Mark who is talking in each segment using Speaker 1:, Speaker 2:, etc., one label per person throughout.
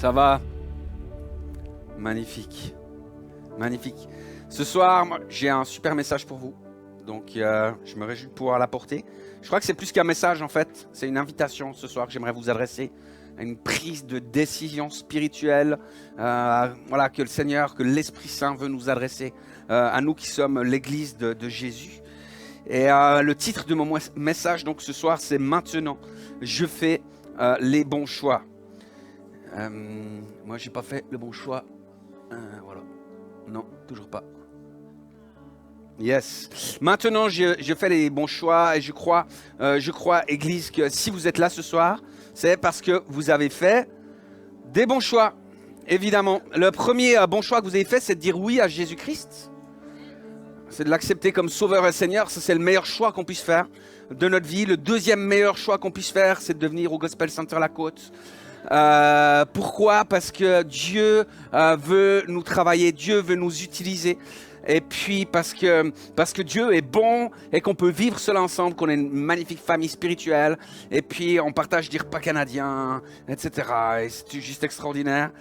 Speaker 1: Ça va? Magnifique. Magnifique. Ce soir, j'ai un super message pour vous. Donc, je me réjouis de pouvoir l'apporter. Je crois que c'est plus qu'un message, en fait. C'est une invitation ce soir que j'aimerais vous adresser à une prise de décision spirituelle. Voilà, que le Seigneur, que l'Esprit Saint veut nous adresser à nous qui sommes l'Église de Jésus. Et le titre de mon message, donc, ce soir, c'est « Maintenant, je fais les bons choix ». Moi, j'ai pas fait le bon choix. Voilà. Non, toujours pas. Yes. Maintenant, je fais les bons choix et je crois, Église, que si vous êtes là ce soir, c'est parce que vous avez fait des bons choix. Évidemment. Le premier bon choix que vous avez fait, c'est de dire oui à Jésus-Christ. C'est de l'accepter comme Sauveur et Seigneur. Ça, c'est le meilleur choix qu'on puisse faire de notre vie. Le deuxième meilleur choix qu'on puisse faire, c'est de venir au Gospel Center La Côte. Pourquoi? Parce que Dieu veut nous travailler, Dieu veut nous utiliser. Et puis parce que Dieu est bon et qu'on peut vivre cela ensemble, qu'on est une magnifique famille spirituelle. Et puis on partage des repas canadiens, etc. Et c'est juste extraordinaire.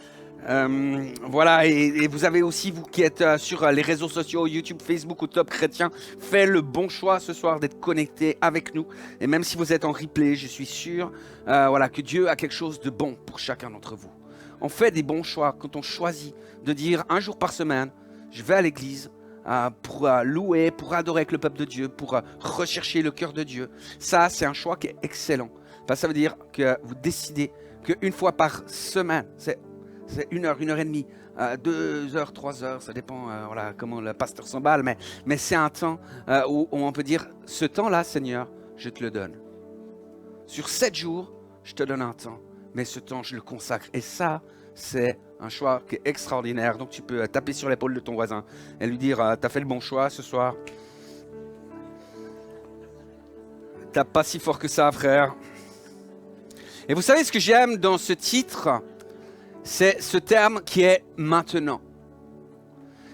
Speaker 1: Voilà, et vous avez aussi, vous qui êtes sur les réseaux sociaux, YouTube, Facebook ou Top Chrétien, fait le bon choix ce soir d'être connecté avec nous. Et même si vous êtes en replay, je suis sûr voilà, que Dieu a quelque chose de bon pour chacun d'entre vous. On fait des bons choix quand on choisit de dire un jour par semaine, je vais à l'église pour louer, pour adorer avec le peuple de Dieu, pour rechercher le cœur de Dieu. Ça, c'est un choix qui est excellent. Parce que ça veut dire que vous décidez qu'une fois par semaine, c'est 1 heure, 1 heure et demie, 2 heures, 3 heures, ça dépend voilà, comment le pasteur s'emballe, mais c'est un temps où on peut dire, ce temps-là, Seigneur, je te le donne. Sur 7 jours, je te donne un temps, mais ce temps, je le consacre. Et ça, c'est un choix qui est extraordinaire. Donc tu peux taper sur l'épaule de ton voisin et lui dire, t'as fait le bon choix ce soir. T'as pas si fort que ça, frère. Et vous savez ce que j'aime dans ce titre ? C'est ce terme qui est « maintenant ».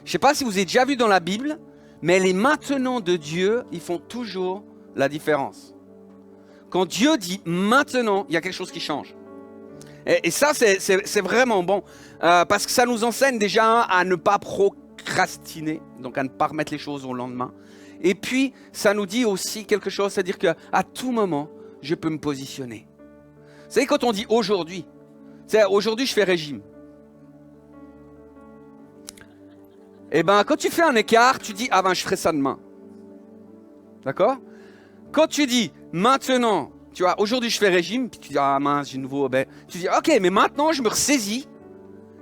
Speaker 1: Je ne sais pas si vous avez déjà vu dans la Bible, mais les « maintenant » de Dieu, ils font toujours la différence. Quand Dieu dit « maintenant », il y a quelque chose qui change. Et ça, c'est vraiment bon, parce que ça nous enseigne déjà à ne pas procrastiner, donc à ne pas remettre les choses au lendemain. Et puis, ça nous dit aussi quelque chose, c'est-à-dire qu'à tout moment, je peux me positionner. Vous savez, quand on dit « aujourd'hui », aujourd'hui, je fais régime. Et bien, quand tu fais un écart, tu dis, ah ben, je ferai ça demain. D'accord? Quand tu dis, maintenant, tu vois, aujourd'hui, je fais régime, puis tu dis, ah mince, j'ai nouveau, ben, tu dis, ok, mais maintenant, je me ressaisis,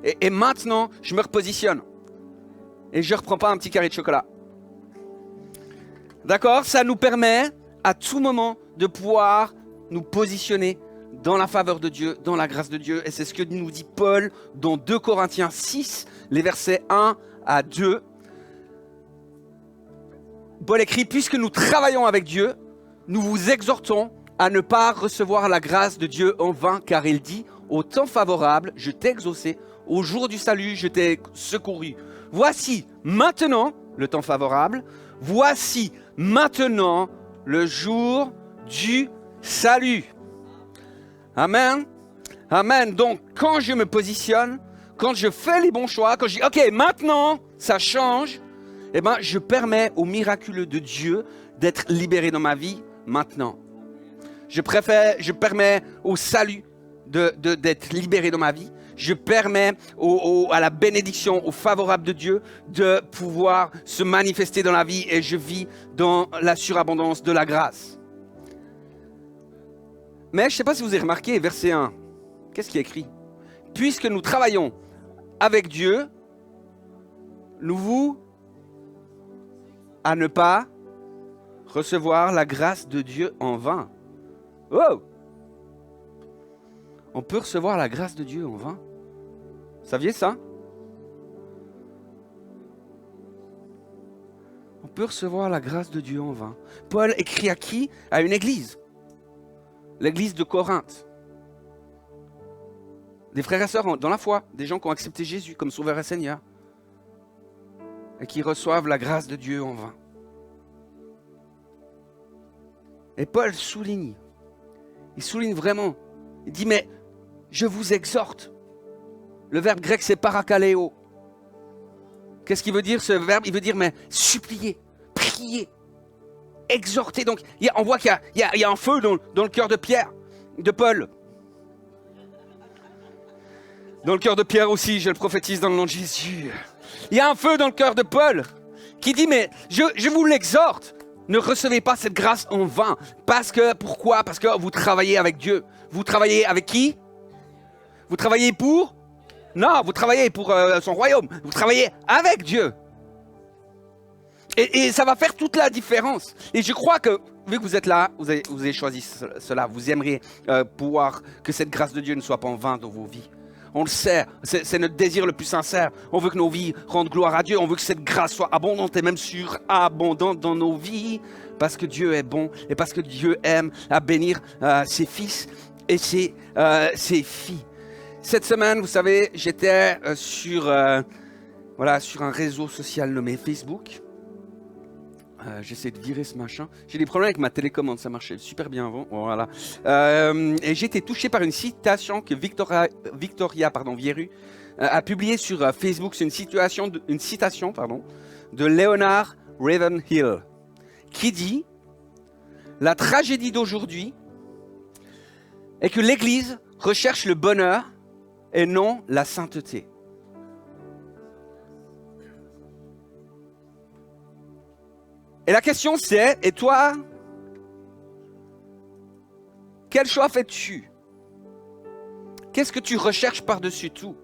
Speaker 1: et maintenant, je me repositionne. Et je ne reprends pas un petit carré de chocolat. D'accord? Ça nous permet, à tout moment, de pouvoir nous positionner dans la faveur de Dieu, dans la grâce de Dieu. Et c'est ce que nous dit Paul dans 2 Corinthiens 6, les versets 1 à 2. Paul écrit, puisque nous travaillons avec Dieu, nous vous exhortons à ne pas recevoir la grâce de Dieu en vain, car il dit, au temps favorable, je t'ai exaucé, au jour du salut, je t'ai secouru. Voici maintenant le temps favorable, voici maintenant le jour du salut. Amen. Amen. Donc, quand je me positionne, quand je fais les bons choix, quand je dis, OK, maintenant, ça change, eh ben, je permets au miraculeux de Dieu d'être libéré dans ma vie maintenant. Je permets au salut d'être libéré dans ma vie. Je permets à la bénédiction, au favorable de Dieu de pouvoir se manifester dans la vie et je vis dans la surabondance de la grâce. Mais je ne sais pas si vous avez remarqué, verset 1, qu'est-ce qui est écrit? Puisque nous travaillons avec Dieu, nous vous à ne pas recevoir la grâce de Dieu en vain. Oh! On peut recevoir la grâce de Dieu en vain? Saviez ça? On peut recevoir la grâce de Dieu en vain. Paul écrit à qui? À une église. L'église de Corinthe. Des frères et sœurs dans la foi, des gens qui ont accepté Jésus comme Sauveur et Seigneur et qui reçoivent la grâce de Dieu en vain. Et Paul il souligne vraiment, il dit, mais je vous exhorte Le verbe grec, c'est parakaleo. Qu'est-ce qu'il veut dire ce verbe? Il veut dire mais supplier, prier, exhorter. Donc on voit qu'il y a un feu dans le cœur de Pierre, de Paul. Dans le cœur de Pierre aussi, je le prophétise dans le nom de Jésus. Il y a un feu dans le cœur de Paul qui dit mais je vous l'exhorte. Ne recevez pas cette grâce en vain. Pourquoi? Parce que vous travaillez avec Dieu. Vous travaillez avec qui? Vous travaillez pour? Non, vous travaillez pour son royaume. Vous travaillez avec Dieu. Et ça va faire toute la différence. Et je crois que, vu que vous êtes là, vous avez choisi cela. Vous aimeriez pouvoir que cette grâce de Dieu ne soit pas en vain dans vos vies. On le sait, c'est notre désir le plus sincère. On veut que nos vies rendent gloire à Dieu. On veut que cette grâce soit abondante et même surabondante dans nos vies. Parce que Dieu est bon et parce que Dieu aime à bénir ses fils et ses filles. Cette semaine, vous savez, j'étais sur un réseau social nommé Facebook. J'essaie de virer ce machin. J'ai des problèmes avec ma télécommande, ça marchait super bien avant. Voilà. Et j'ai été touché par une citation que Victoria Vieru a publiée sur Facebook. C'est une citation de Leonard Ravenhill qui dit « La tragédie d'aujourd'hui est que l'Église recherche le bonheur et non la sainteté. » Et la question c'est, et toi, quel choix fais-tu? Qu'est-ce que tu recherches par-dessus tout?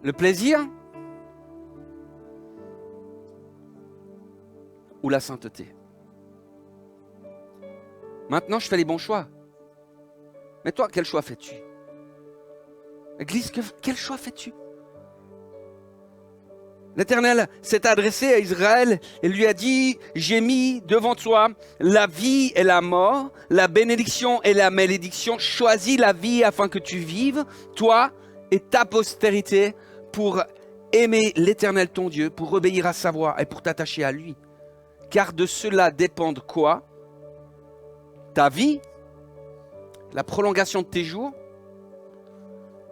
Speaker 1: Le plaisir ou la sainteté? Maintenant, je fais les bons choix. Mais toi, quel choix fais-tu? Église, quel choix fais-tu? L'Éternel s'est adressé à Israël et lui a dit, j'ai mis devant toi la vie et la mort, la bénédiction et la malédiction. Choisis la vie afin que tu vives, toi et ta postérité, pour aimer l'Éternel ton Dieu, pour obéir à sa voix et pour t'attacher à lui. Car de cela dépendent quoi? Ta vie, la prolongation de tes jours.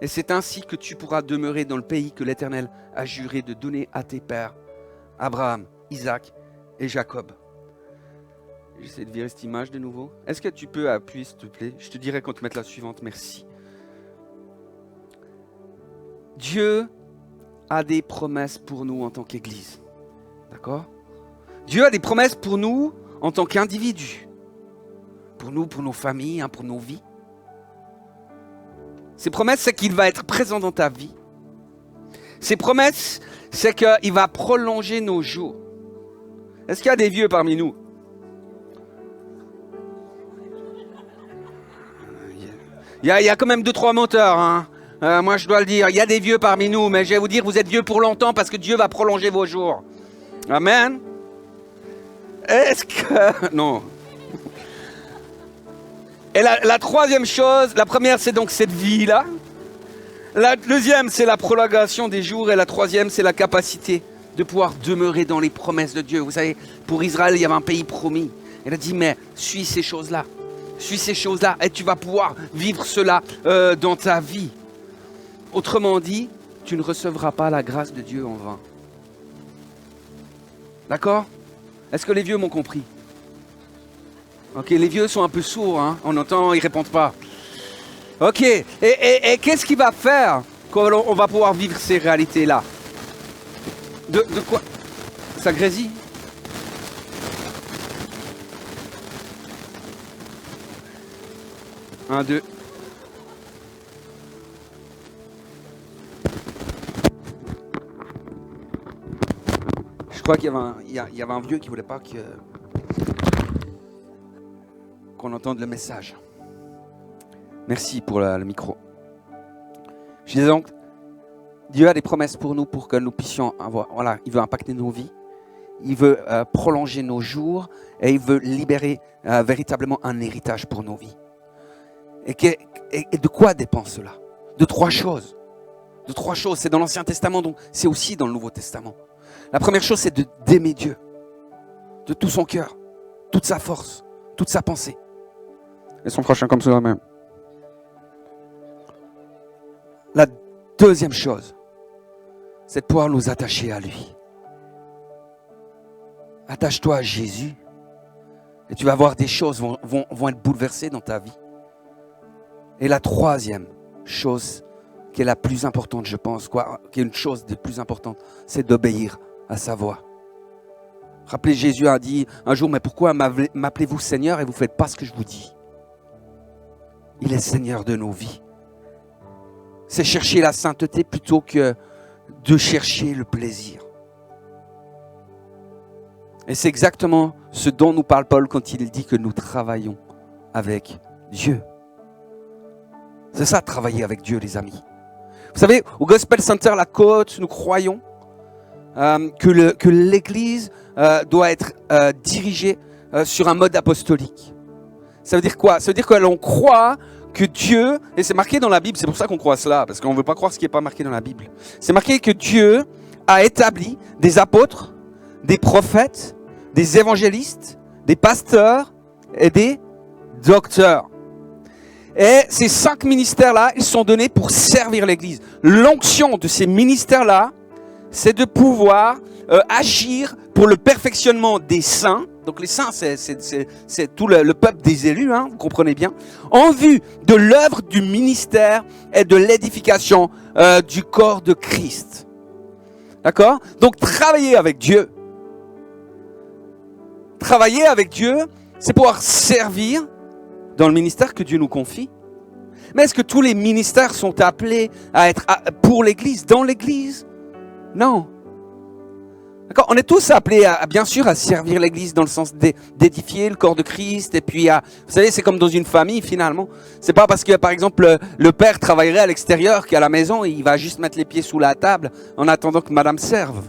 Speaker 1: Et c'est ainsi que tu pourras demeurer dans le pays que l'Éternel a juré de donner à tes pères, Abraham, Isaac et Jacob. J'essaie de virer cette image de nouveau. Est-ce que tu peux appuyer, s'il te plaît? Je te dirai quand te mettre la suivante, merci. Dieu a des promesses pour nous en tant qu'Église. D'accord? Dieu a des promesses pour nous en tant qu'individus. Pour nous, pour nos familles, pour nos vies. Ses promesses, c'est qu'il va être présent dans ta vie. Ses promesses, c'est qu'il va prolonger nos jours. Est-ce qu'il y a des vieux parmi nous? Il y a quand même 2-3 moteurs. Hein. Moi, je dois le dire. Il y a des vieux parmi nous, mais je vais vous dire, vous êtes vieux pour longtemps parce que Dieu va prolonger vos jours. Amen. Est-ce que... Non. Et la troisième chose, la première c'est donc cette vie-là. La deuxième c'est la prolongation des jours et la troisième c'est la capacité de pouvoir demeurer dans les promesses de Dieu. Vous savez, pour Israël il y avait un pays promis. Il a dit mais suis ces choses-là et tu vas pouvoir vivre cela dans ta vie. Autrement dit, tu ne recevras pas la grâce de Dieu en vain. D'accord? Est-ce que les vieux m'ont compris? Ok, les vieux sont un peu sourds, hein. On entend, ils répondent pas. Ok, et qu'est-ce qui va faire qu'on va pouvoir vivre ces réalités-là? De quoi? Ça grésille? Un, deux. Je crois qu'il y avait un vieux qui voulait pas qu'on entende le message. Merci pour le micro. Je disais donc, Dieu a des promesses pour nous pour que nous puissions avoir, voilà, il veut impacter nos vies, il veut prolonger nos jours et il veut libérer véritablement un héritage pour nos vies. Et de quoi dépend cela? De trois choses. C'est dans l'Ancien Testament, donc c'est aussi dans le Nouveau Testament. La première chose, c'est d'aimer Dieu de tout son cœur, toute sa force, toute sa pensée. Et son prochain comme cela même. la deuxième chose, c'est de pouvoir nous attacher à lui. Attache-toi à Jésus et tu vas voir des choses vont être bouleversées dans ta vie. Et la troisième chose qui est la plus importante, je pense, qui est une chose des plus importantes, c'est d'obéir à sa voix. Rappelez, Jésus a dit un jour, mais pourquoi m'appelez-vous Seigneur et vous ne faites pas ce que je vous dis? Il est Seigneur de nos vies. C'est chercher la sainteté plutôt que de chercher le plaisir. Et c'est exactement ce dont nous parle Paul quand il dit que nous travaillons avec Dieu. C'est ça, travailler avec Dieu, les amis. Vous savez, au Gospel Center La Côte, nous croyons que l'Église doit être dirigée sur un mode apostolique. Ça veut dire quoi? Ça veut dire que l'on croit que Dieu, et c'est marqué dans la Bible, c'est pour ça qu'on croit cela, parce qu'on ne veut pas croire ce qui n'est pas marqué dans la Bible. C'est marqué que Dieu a établi des apôtres, des prophètes, des évangélistes, des pasteurs et des docteurs. Et ces 5 ministères-là, ils sont donnés pour servir l'Église. L'onction de ces ministères-là, c'est de pouvoir agir pour le perfectionnement des saints. Donc les saints, c'est tout le peuple des élus, hein, vous comprenez bien. En vue de l'œuvre du ministère et de l'édification du corps de Christ. D'accord? Donc travailler avec Dieu. Travailler avec Dieu, c'est pouvoir servir dans le ministère que Dieu nous confie. Mais est-ce que tous les ministères sont appelés à être pour l'Église, dans l'Église? Non. D'accord? On est tous appelés bien sûr à servir l'Église dans le sens d'édifier le corps de Christ. Et puis, vous savez, c'est comme dans une famille finalement. C'est pas parce que, par exemple, le père travaillerait à l'extérieur qu'à la maison, il va juste mettre les pieds sous la table en attendant que madame serve.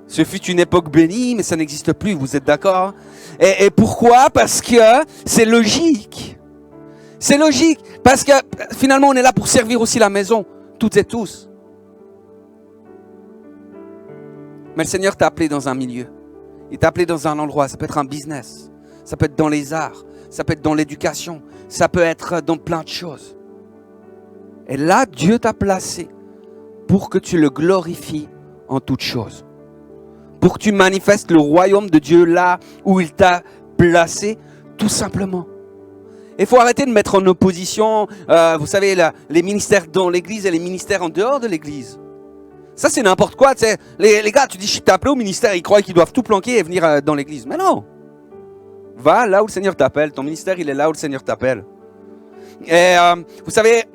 Speaker 1: Ce fut une époque bénie, mais ça n'existe plus, vous êtes d'accord? Et pourquoi? Parce que c'est logique. C'est logique, parce que finalement, on est là pour servir aussi la maison, toutes et tous. Mais le Seigneur t'a appelé dans un milieu. Il t'a appelé dans un endroit. Ça peut être un business. Ça peut être dans les arts. Ça peut être dans l'éducation. Ça peut être dans plein de choses. Et là, Dieu t'a placé pour que tu le glorifies en toutes choses. Pour que tu manifestes le royaume de Dieu là où il t'a placé, tout simplement. Il faut arrêter de mettre en opposition, vous savez, les ministères dans l'église et les ministères en dehors de l'église. Ça, c'est n'importe quoi. Tu sais. Les gars, tu dis, je t'ai appelé au ministère, ils croient qu'ils doivent tout planquer et venir dans l'église. Mais non. Va là où le Seigneur t'appelle. Ton ministère, il est là où le Seigneur t'appelle. Et vous savez,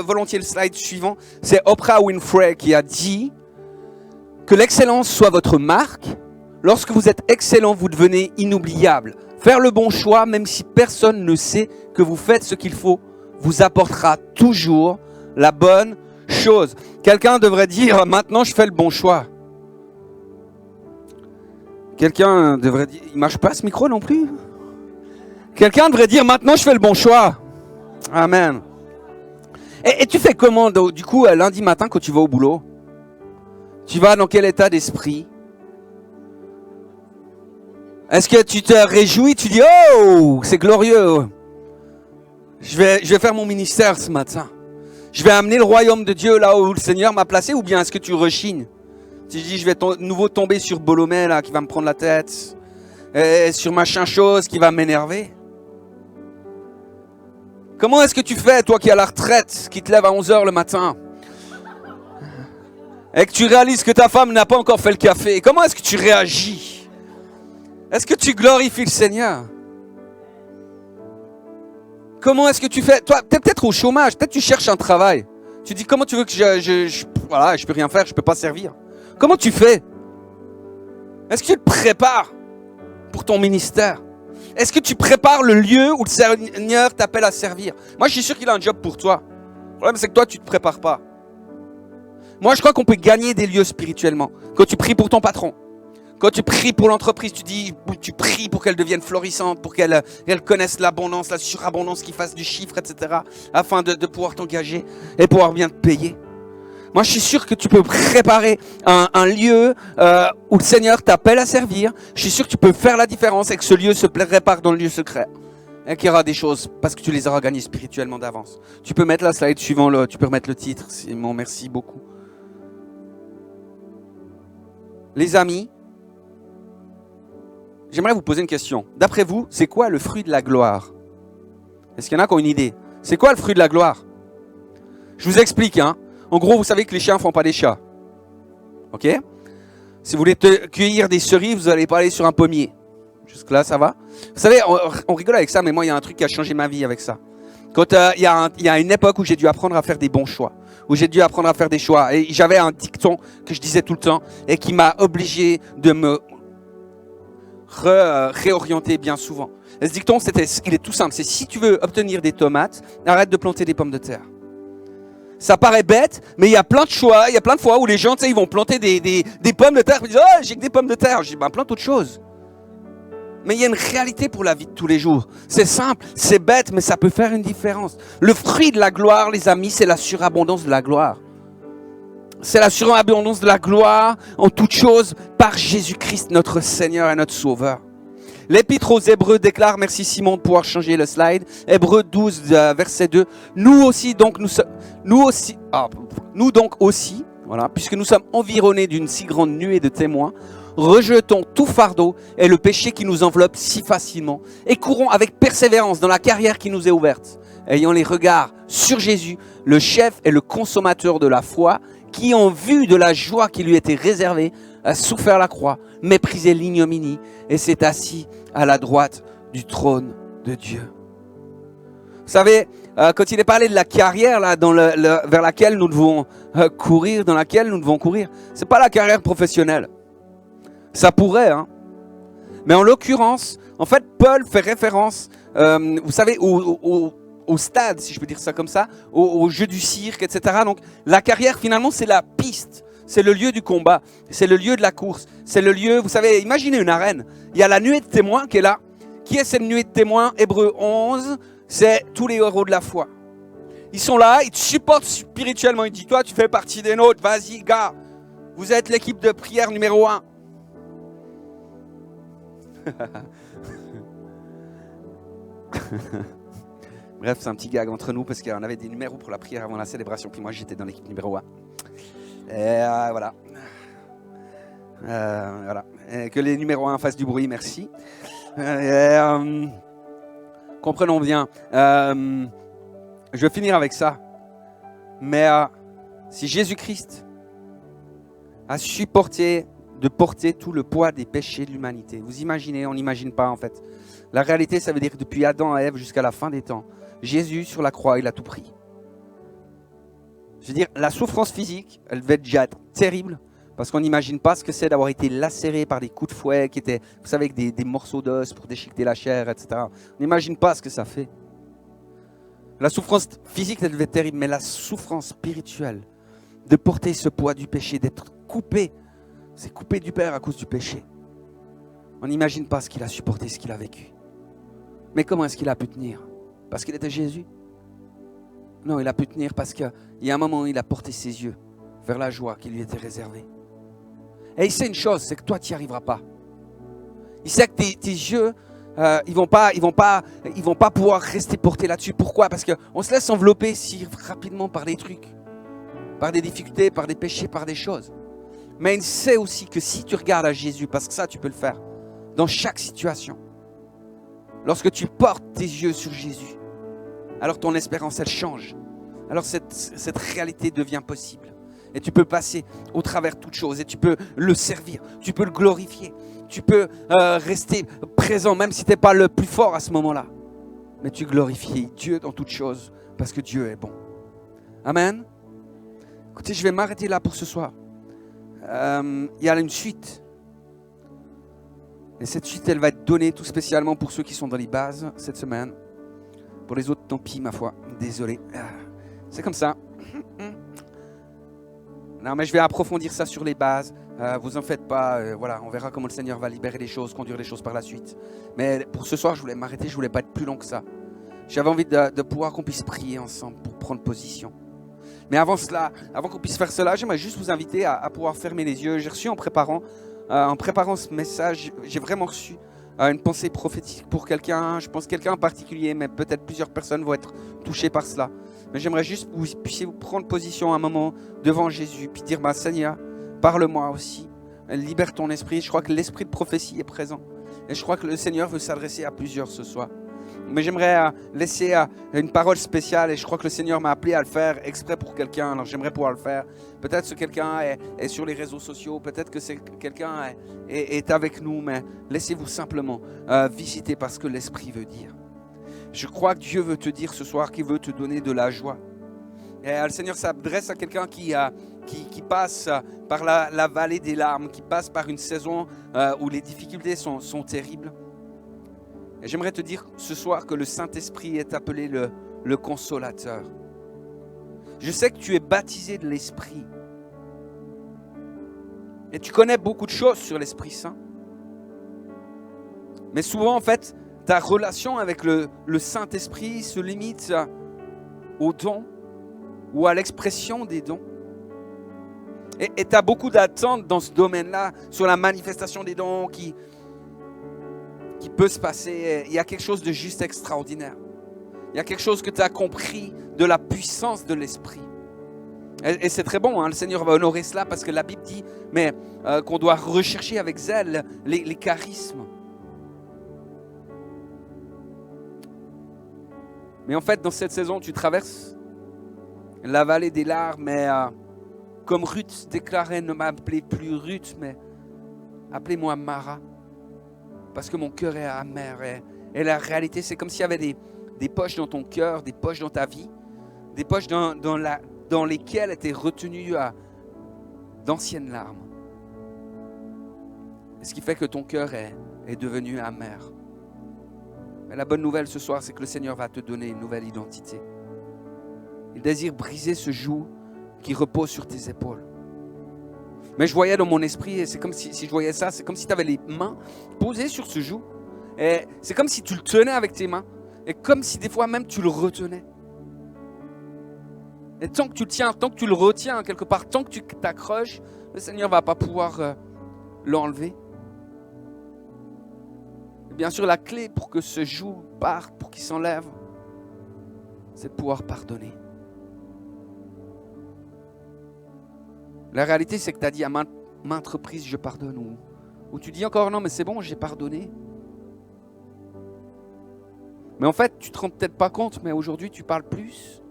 Speaker 1: volontiers le slide suivant, c'est Oprah Winfrey qui a dit que l'excellence soit votre marque. Lorsque vous êtes excellent, vous devenez inoubliable. Faire le bon choix, même si personne ne sait que vous faites ce qu'il faut, vous apportera toujours la bonne chose. Quelqu'un devrait dire, maintenant je fais le bon choix. Quelqu'un devrait dire, il ne marche pas ce micro non plus. Quelqu'un devrait dire, maintenant je fais le bon choix. Amen. Et tu fais comment, du coup, lundi matin quand tu vas au boulot? Tu vas dans quel état d'esprit? Est-ce que tu te réjouis? Tu dis, oh, c'est glorieux. Je vais faire mon ministère ce matin. Je vais amener le royaume de Dieu là où le Seigneur m'a placé, ou bien est-ce que tu rechignes? Tu dis, je vais nouveau tomber sur Bolomé là, qui va me prendre la tête, et sur machin chose qui va m'énerver. Comment est-ce que tu fais, toi qui es à la retraite, qui te lève à 11h le matin, et que tu réalises que ta femme n'a pas encore fait le café? Comment est-ce que tu réagis? Est-ce que tu glorifies le Seigneur? Comment est-ce que tu fais? Toi, tu es peut-être au chômage, peut-être tu cherches un travail. Tu dis, comment tu veux que voilà, je peux rien faire, je peux pas servir. Comment tu fais? Est-ce que tu te prépares pour ton ministère? Est-ce que tu prépares le lieu où le Seigneur t'appelle à servir? Moi, je suis sûr qu'il a un job pour toi. Le problème, c'est que toi, tu te prépares pas. Moi, je crois qu'on peut gagner des lieux spirituellement. Quand tu pries pour ton patron, quand tu pries pour l'entreprise, tu pries pour qu'elle devienne florissante, pour qu'elle connaisse l'abondance, la surabondance, qu'il fasse du chiffre, etc. Afin de pouvoir t'engager et pouvoir bien te payer. Moi, je suis sûr que tu peux préparer un lieu où le Seigneur t'appelle à servir. Je suis sûr que tu peux faire la différence et que ce lieu se prépare dans le lieu secret. et qu'il y aura des choses parce que tu les auras gagnées spirituellement d'avance. Tu peux mettre la slide suivant, tu peux remettre le titre, Simon, merci beaucoup. Les amis, j'aimerais vous poser une question. D'après vous, c'est quoi le fruit de la gloire? Est-ce qu'il y en a qui ont une idée? C'est quoi le fruit de la gloire? Je vous explique. En gros, vous savez que les chiens ne font pas des chats. Ok? Si vous voulez cueillir des cerises, vous n'allez pas aller sur un pommier. Jusque-là, ça va? Vous savez, on rigole avec ça, mais moi, il y a un truc qui a changé ma vie avec ça. Quand il y a une époque où j'ai dû apprendre à faire des bons choix, où j'ai dû apprendre à faire des choix, et j'avais un dicton que je disais tout le temps, et qui m'a obligé de me réorienter bien souvent. Et ce dicton, il est tout simple, c'est si tu veux obtenir des tomates, arrête de planter des pommes de terre. Ça paraît bête, mais il y a plein de choix, il y a plein de fois où les gens, ils vont planter des pommes de terre, ils disent « Oh, j'ai que des pommes de terre !» Je dis « plein d'autres choses. » Mais il y a une réalité pour la vie de tous les jours. C'est simple, c'est bête, mais ça peut faire une différence. Le fruit de la gloire, les amis, c'est la surabondance de la gloire. C'est la surabondance de la gloire en toutes choses par Jésus-Christ, notre Seigneur et notre Sauveur. L'Épître aux Hébreux déclare, merci Simon de pouvoir changer le slide, Hébreux 12, verset 2, nous donc aussi, voilà, puisque nous sommes environnés d'une si grande nuée de témoins, rejetons tout fardeau et le péché qui nous enveloppe si facilement et courons avec persévérance dans la carrière qui nous est ouverte, ayant les regards sur Jésus, le chef et le consommateur de la foi, qui en vue de la joie qui lui était réservée, a souffert la croix, méprisé l'ignominie et s'est assis à la droite du trône de Dieu. Vous savez, quand il est parlé de la carrière là, vers laquelle nous devons courir, c'est pas la carrière professionnelle. Ça pourrait, mais en l'occurrence, en fait, Paul fait référence, vous savez, au stade, si je peux dire ça comme ça, au jeu du cirque, etc. Donc, la carrière, finalement, c'est la piste. C'est le lieu du combat. C'est le lieu de la course. C'est le lieu, vous savez, imaginez une arène. Il y a la nuée de témoins qui est là. Qui est cette nuée de témoins? Hébreux 11, c'est tous les héros de la foi. Ils sont là, ils te supportent spirituellement. Ils disent, toi, tu fais partie des nôtres. Vas-y, gars. Vous êtes l'équipe de prière numéro 1. Bref, c'est un petit gag entre nous parce qu'on avait des numéros pour la prière avant la célébration. Puis moi, j'étais dans l'équipe numéro 1. Et voilà. Voilà. Et que les numéros 1 fassent du bruit, merci. Comprenons bien. Je vais finir avec ça. Mais si Jésus-Christ a supporté de porter tout le poids des péchés de l'humanité, vous imaginez, on n'imagine pas en fait. La réalité, ça veut dire que depuis Adam à Ève jusqu'à la fin des temps, Jésus sur la croix, il a tout pris. Je veux dire, la souffrance physique, elle devait déjà être terrible, parce qu'on n'imagine pas ce que c'est d'avoir été lacéré par des coups de fouet qui étaient, vous savez, avec des morceaux d'os pour déchiqueter la chair, etc. On n'imagine pas ce que ça fait. La souffrance physique, elle devait être terrible, mais la souffrance spirituelle, de porter ce poids du péché, d'être coupé, c'est coupé du Père à cause du péché. On n'imagine pas ce qu'il a supporté, ce qu'il a vécu. Mais comment est-ce qu'il a pu tenir? Parce qu'il était Jésus? Non, il a pu tenir parce qu'il y a un moment où il a porté ses yeux vers la joie qui lui était réservée. Et il sait une chose, c'est que toi, tu n'y arriveras pas. Il sait que tes yeux, ils vont pas pouvoir rester portés là-dessus. Pourquoi? Parce qu'on se laisse envelopper si rapidement par des trucs, par des difficultés, par des péchés, par des choses. Mais il sait aussi que si tu regardes à Jésus, parce que ça, tu peux le faire, dans chaque situation, lorsque tu portes tes yeux sur Jésus, alors ton espérance, elle change. Alors cette réalité devient possible. Et tu peux passer au travers de toutes choses. Et tu peux le servir. Tu peux le glorifier. Tu peux rester présent, même si tu n'es pas le plus fort à ce moment-là. Mais tu glorifies Dieu dans toutes choses, parce que Dieu est bon. Amen. Écoutez, je vais m'arrêter là pour ce soir. Il y a une suite. Et cette suite, elle va être donnée tout spécialement pour ceux qui sont dans les bases cette semaine. Pour les autres, tant pis, ma foi. Désolé. C'est comme ça. Non, mais je vais approfondir ça sur les bases. Vous en faites pas. Voilà, on verra comment le Seigneur va libérer les choses, conduire les choses par la suite. Mais pour ce soir, je voulais m'arrêter. Je voulais pas être plus long que ça. J'avais envie de pouvoir qu'on puisse prier ensemble pour prendre position. Mais avant cela, avant qu'on puisse faire cela, j'aimerais juste vous inviter à pouvoir fermer les yeux. J'ai reçu en préparant ce message, j'ai vraiment reçu une pensée prophétique pour quelqu'un. Je pense quelqu'un en particulier, mais peut-être plusieurs personnes vont être touchées par cela. Mais j'aimerais juste que vous puissiez vous prendre position un moment devant Jésus, puis dire, Seigneur, parle-moi aussi. Libère ton esprit. Je crois que l'esprit de prophétie est présent. Et je crois que le Seigneur veut s'adresser à plusieurs ce soir. Mais j'aimerais laisser une parole spéciale et je crois que le Seigneur m'a appelé à le faire exprès pour quelqu'un. Alors j'aimerais pouvoir le faire. Peut-être que quelqu'un est sur les réseaux sociaux, peut-être que quelqu'un est avec nous, mais laissez-vous simplement visiter parce que l'Esprit veut dire. Je crois que Dieu veut te dire ce soir qu'il veut te donner de la joie. Et le Seigneur s'adresse à quelqu'un qui passe par la vallée des larmes, qui passe par une saison où les difficultés sont terribles. Et j'aimerais te dire ce soir que le Saint-Esprit est appelé le consolateur. Je sais que tu es baptisé de l'Esprit. Et tu connais beaucoup de choses sur l'Esprit Saint. Mais souvent, en fait, ta relation avec le Saint-Esprit se limite aux dons ou à l'expression des dons. Et tu as beaucoup d'attentes dans ce domaine-là, sur la manifestation des dons qui peut se passer. Il y a quelque chose de juste extraordinaire. Il y a quelque chose que tu as compris de la puissance de l'Esprit. Et c'est très bon, le Seigneur va honorer cela parce que la Bible dit qu'on doit rechercher avec zèle les charismes. Mais en fait, dans cette saison, tu traverses la vallée des larmes, mais comme Ruth déclarait, ne m'appelez plus Ruth, mais appelez-moi Mara. Parce que mon cœur est amer. Et la réalité, c'est comme s'il y avait des poches dans ton cœur, des poches dans ta vie, des poches dans lesquelles étaient retenues d'anciennes larmes. Ce qui fait que ton cœur est devenu amer. Mais la bonne nouvelle ce soir, c'est que le Seigneur va te donner une nouvelle identité. Il désire briser ce joug qui repose sur tes épaules. Mais je voyais dans mon esprit, et c'est comme si je voyais ça, c'est comme si tu avais les mains posées sur ce joug. Et c'est comme si tu le tenais avec tes mains. Et comme si des fois même tu le retenais. Et tant que tu le tiens, tant que tu le retiens quelque part, tant que tu t'accroches, le Seigneur ne va pas pouvoir l'enlever. Et bien sûr, la clé pour que ce joug parte, pour qu'il s'enlève, c'est de pouvoir pardonner. La réalité, c'est que tu as dit à maintes reprises, je pardonne. Ou tu dis encore, non, mais c'est bon, j'ai pardonné. Mais en fait, tu ne te rends peut-être pas compte, mais aujourd'hui, tu parles plus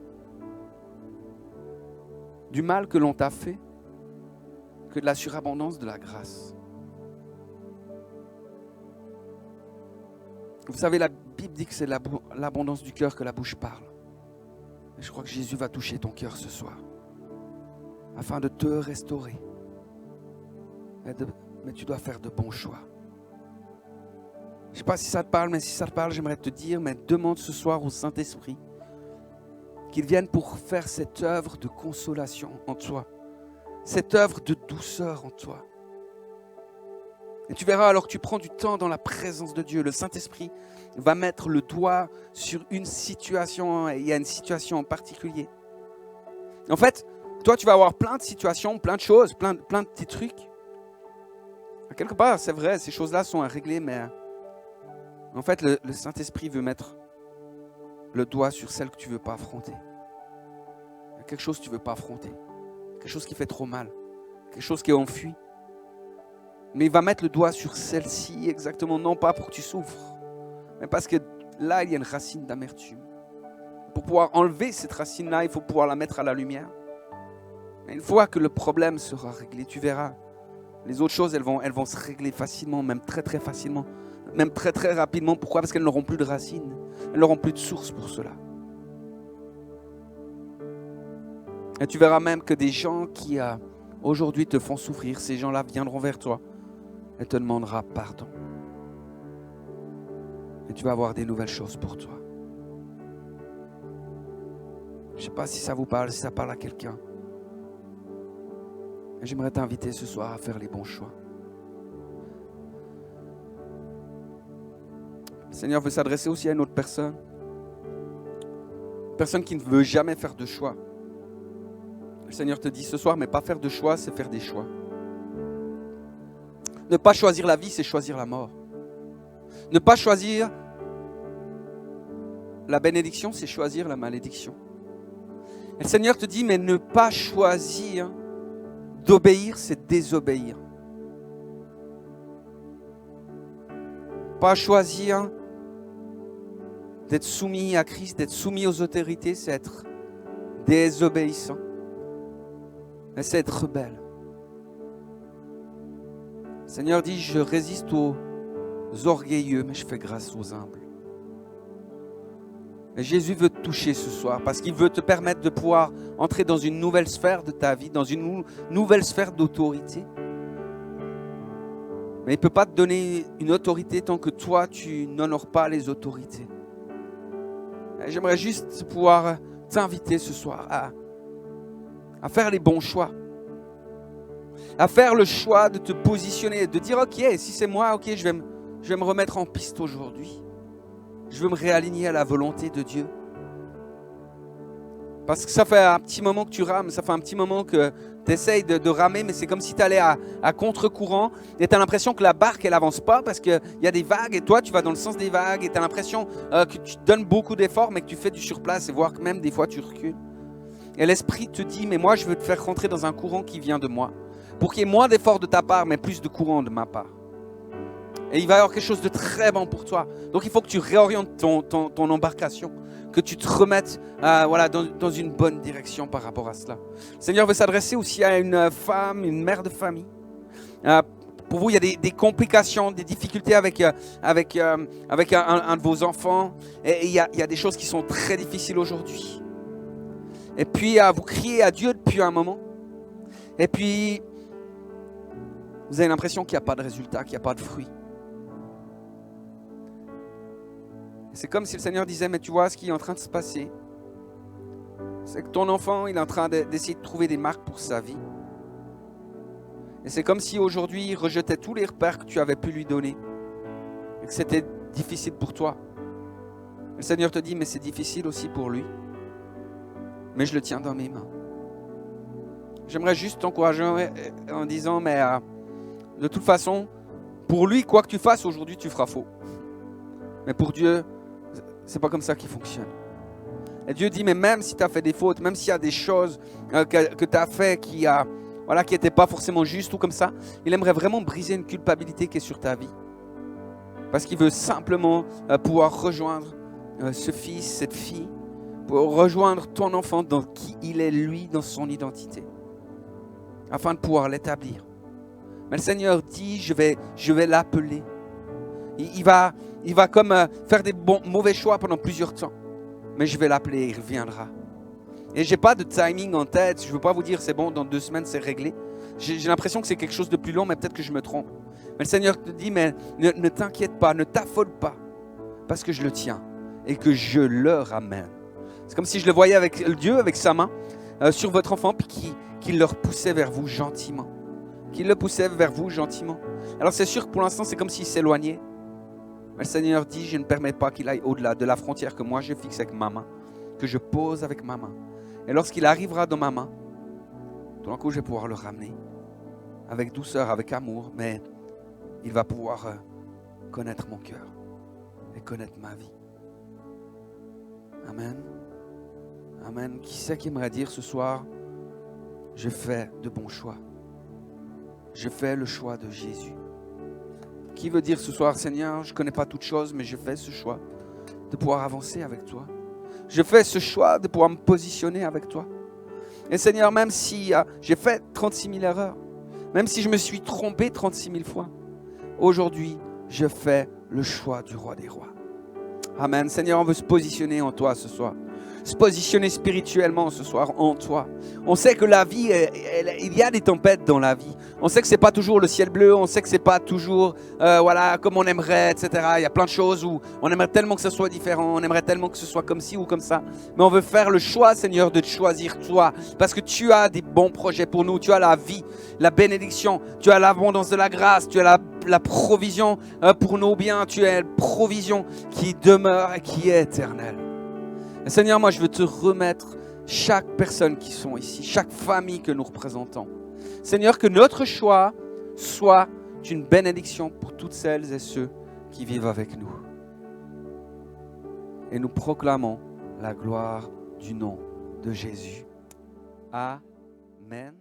Speaker 1: du mal que l'on t'a fait que de la surabondance de la grâce. Vous savez, la Bible dit que c'est l'abondance du cœur que la bouche parle. Et je crois que Jésus va toucher ton cœur ce soir, afin de te restaurer. Mais tu dois faire de bons choix. Je ne sais pas si ça te parle, mais si ça te parle, j'aimerais te dire, mais demande ce soir au Saint-Esprit qu'il vienne pour faire cette œuvre de consolation en toi, cette œuvre de douceur en toi. Et tu verras, alors que tu prends du temps dans la présence de Dieu, le Saint-Esprit va mettre le doigt sur une situation, et il y a une situation en particulier. En fait, toi, tu vas avoir plein de situations, plein de choses, plein de petits trucs. Quelque part, c'est vrai, ces choses-là sont à régler, mais en fait, le Saint-Esprit veut mettre le doigt sur celle que tu ne veux pas affronter. Il y a quelque chose que tu ne veux pas affronter, quelque chose qui fait trop mal, quelque chose qui est enfui. Mais il va mettre le doigt sur celle-ci exactement, non pas pour que tu souffres, mais parce que là, il y a une racine d'amertume. Pour pouvoir enlever cette racine-là, il faut pouvoir la mettre à la lumière. Et une fois que le problème sera réglé, tu verras, les autres choses, elles vont se régler facilement, même très très facilement, même très très rapidement. Pourquoi ? Parce qu'elles n'auront plus de racines, elles n'auront plus de source pour cela. Et tu verras même que des gens qui aujourd'hui te font souffrir, ces gens-là viendront vers toi et te demandera pardon. Et tu vas avoir des nouvelles choses pour toi. Je ne sais pas si ça vous parle, si ça parle à quelqu'un. J'aimerais t'inviter ce soir à faire les bons choix. Le Seigneur veut s'adresser aussi à une autre personne. Une personne qui ne veut jamais faire de choix. Le Seigneur te dit ce soir, mais pas faire de choix, c'est faire des choix. Ne pas choisir la vie, c'est choisir la mort. Ne pas choisir la bénédiction, c'est choisir la malédiction. Et le Seigneur te dit, mais ne pas choisir d'obéir, c'est désobéir. Pas choisir d'être soumis à Christ, d'être soumis aux autorités, c'est être désobéissant. Et c'est être rebelle. Le Seigneur dit, je résiste aux orgueilleux, mais je fais grâce aux humbles. Et Jésus veut te toucher ce soir parce qu'il veut te permettre de pouvoir entrer dans une nouvelle sphère de ta vie, dans une nouvelle sphère d'autorité. Mais il ne peut pas te donner une autorité tant que toi, tu n'honores pas les autorités. Et j'aimerais juste pouvoir t'inviter ce soir à faire les bons choix. À faire le choix de te positionner, de dire ok, si c'est moi, ok, je vais me remettre en piste aujourd'hui. Je veux me réaligner à la volonté de Dieu. Parce que ça fait un petit moment que tu rames, ça fait un petit moment que tu essayes de ramer, mais c'est comme si tu allais à contre-courant et tu as l'impression que la barque, elle avance pas parce qu'il y a des vagues et toi, tu vas dans le sens des vagues et tu as l'impression que tu donnes beaucoup d'efforts, mais que tu fais du surplace et voire que même des fois tu recules. Et l'Esprit te dit, mais moi, je veux te faire rentrer dans un courant qui vient de moi. Pour qu'il y ait moins d'efforts de ta part, mais plus de courant de ma part. Et il va y avoir quelque chose de très bon pour toi. Donc il faut que tu réorientes ton embarcation, que tu te remettes dans une bonne direction par rapport à cela. Le Seigneur veut s'adresser aussi à une femme, une mère de famille. Pour vous, il y a des complications, des difficultés avec un de vos enfants. Et il y a des choses qui sont très difficiles aujourd'hui. Et puis, vous criez à Dieu depuis un moment. Et puis, vous avez l'impression qu'il n'y a pas de résultat, qu'il n'y a pas de fruit. C'est comme si le Seigneur disait, mais tu vois ce qui est en train de se passer. C'est que ton enfant, il est en train d'essayer de trouver des marques pour sa vie. Et c'est comme si aujourd'hui, il rejetait tous les repères que tu avais pu lui donner. Et que c'était difficile pour toi. Et le Seigneur te dit, mais c'est difficile aussi pour lui. Mais je le tiens dans mes mains. J'aimerais juste t'encourager en disant, mais de toute façon, pour lui, quoi que tu fasses aujourd'hui, tu feras faux. Mais pour Dieu, c'est pas comme ça qu'il fonctionne. Et Dieu dit, mais même si tu as fait des fautes, même s'il y a des choses que tu as fait qui n'étaient pas forcément justes ou comme ça, il aimerait vraiment briser une culpabilité qui est sur ta vie. Parce qu'il veut simplement pouvoir rejoindre ce fils, cette fille, pour rejoindre ton enfant dans qui il est lui, dans son identité, afin de pouvoir l'établir. Mais le Seigneur dit, je vais l'appeler. Il va comme faire des mauvais choix pendant plusieurs temps. Mais je vais l'appeler, il reviendra. Et je n'ai pas de timing en tête. Je ne veux pas vous dire, c'est bon, dans 2 semaines, c'est réglé. J'ai l'impression que c'est quelque chose de plus long, mais peut-être que je me trompe. Mais le Seigneur te dit, mais ne t'inquiète pas, ne t'affole pas. Parce que je le tiens et que je le ramène. C'est comme si je le voyais avec Dieu, avec sa main, sur votre enfant, puis qu'il le repoussait vers vous gentiment. Qu'il le poussait vers vous gentiment. Alors c'est sûr que pour l'instant, c'est comme s'il s'éloignait. Mais le Seigneur dit, je ne permets pas qu'il aille au-delà de la frontière que moi je fixe avec ma main, que je pose avec ma main. Et lorsqu'il arrivera dans ma main, tout d'un coup, je vais pouvoir le ramener avec douceur, avec amour, mais il va pouvoir connaître mon cœur et connaître ma vie. Amen. Amen. Qui c'est qui aimerait dire ce soir, je fais de bons choix. Je fais le choix de Jésus. Qui veut dire ce soir, Seigneur, je ne connais pas toutes choses, mais je fais ce choix de pouvoir avancer avec toi. Je fais ce choix de pouvoir me positionner avec toi. Et Seigneur, même si j'ai fait 36 000 erreurs, même si je me suis trompé 36 000 fois, aujourd'hui, je fais le choix du roi des rois. Amen. Seigneur, on veut se positionner en toi ce soir. Se positionner spirituellement ce soir en toi. On sait que la vie, il y a des tempêtes dans la vie. On sait que c'est pas toujours le ciel bleu, on sait que c'est pas toujours comme on aimerait, etc. Il y a plein de choses où on aimerait tellement que ce soit différent, on aimerait tellement que ce soit comme ci ou comme ça. Mais on veut faire le choix, Seigneur, de te choisir toi, parce que tu as des bons projets pour nous. Tu as la vie, la bénédiction, tu as l'abondance de la grâce, tu as la provision pour nos biens, tu as une provision qui demeure et qui est éternelle. Et Seigneur, moi je veux te remettre chaque personne qui sont ici, chaque famille que nous représentons. Seigneur, que notre choix soit une bénédiction pour toutes celles et ceux qui vivent avec nous. Et nous proclamons la gloire du nom de Jésus. Amen.